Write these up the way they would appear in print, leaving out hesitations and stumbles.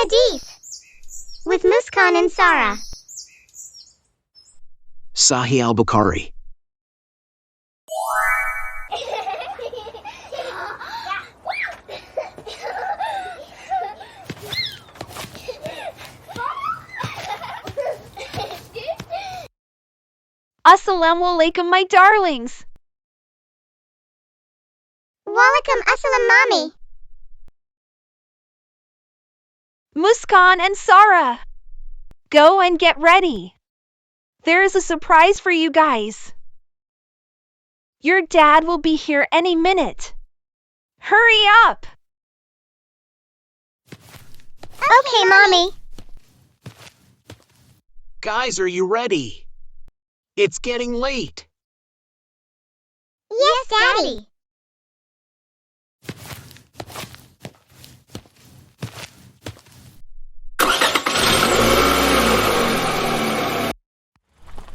Hadith with Muskan and Sarah. Sahih al-Bukhari. Assalamu alaikum, my darlings. Walaikum assalam, mommy. Muskan and Sarah, go and get ready. There is a surprise for you guys. Your dad will be here any minute. Hurry up. Okay, mommy. Guys, are you ready? It's getting late. Yes, Daddy.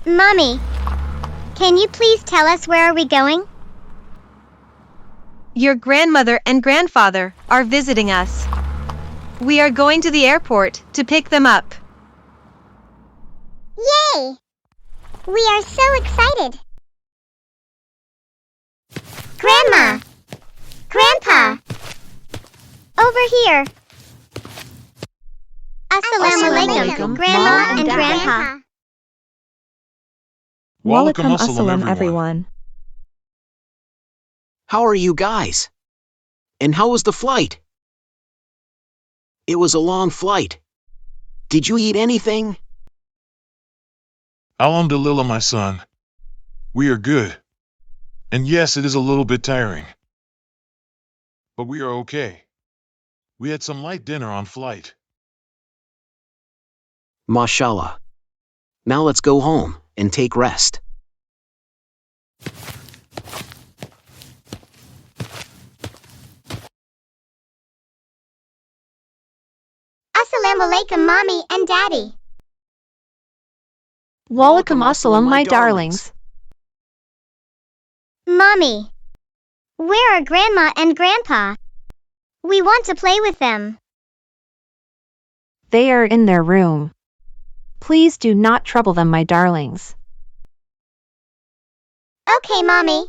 Mommy, can you please tell us where are we going? Your grandmother and grandfather are visiting us. We are going to the airport to pick them up. Yay! We are so excited. Grandma! Grandpa! Over here! Assalamu alaikum, Grandma and Grandpa. Walaikum assalam, everyone. How are you guys? And how was the flight? It was a long flight. Did you eat anything? Alhamdulillah, my son. We are good. And yes, it is a little bit tiring. But we are okay. We had some light dinner on flight. Mashallah. Now let's go home and take rest. Assalamu alaikum, Mommy and Daddy. Walaikum assalam, my darlings. Mommy, where are Grandma and Grandpa? We want to play with them. They are in their room. Please do not trouble them, my darlings. Okay, Mommy.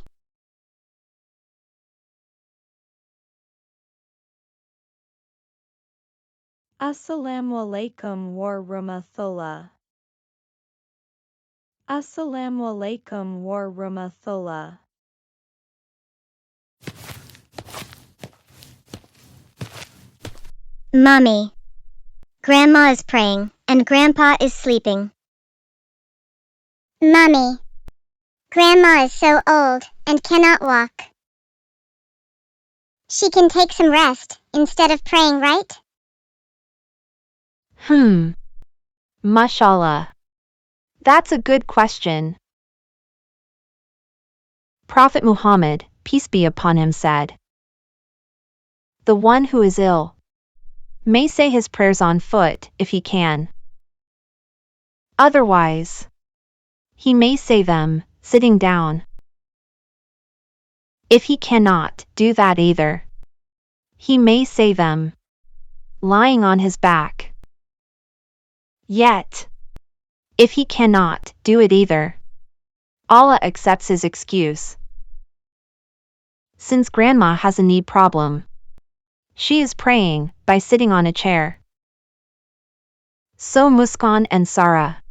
Assalamu alaikum wa rahmatullah. Assalamu alaikum wa rahmatullah. Mommy, Grandma is praying and Grandpa is sleeping. Mommy, Grandma is so old and cannot walk. She can take some rest instead of praying, right? Mashallah. That's a good question. Prophet Muhammad, peace be upon him, said, "The one who is ill may say his prayers on foot if he can. Otherwise, he may say them sitting down. If he cannot do that either, he may say them lying on his back. Yet, if he cannot do it either, Allah accepts his excuse. Since Grandma has a knee problem, she is praying by sitting on a chair. So Muskan and Sarah,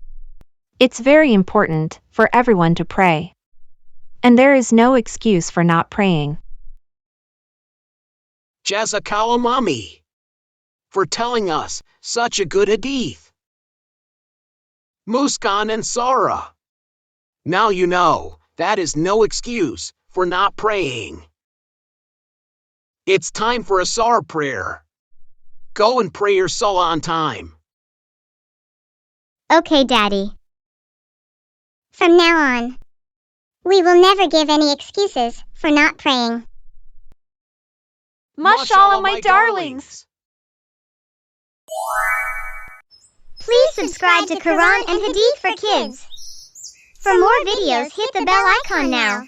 it's very important for everyone to pray. And there is no excuse for not praying." Jazakallah, Mommy, for telling us such a good hadith. Muskan and Sarah, now you know that is no excuse for not praying. It's time for a Sar prayer. Go and pray your salah on time. Okay, Daddy. From now on, we will never give any excuses for not praying. Mashallah, my darlings. Please subscribe to Quran and Hadith for Kids. For more videos, hit the bell icon now.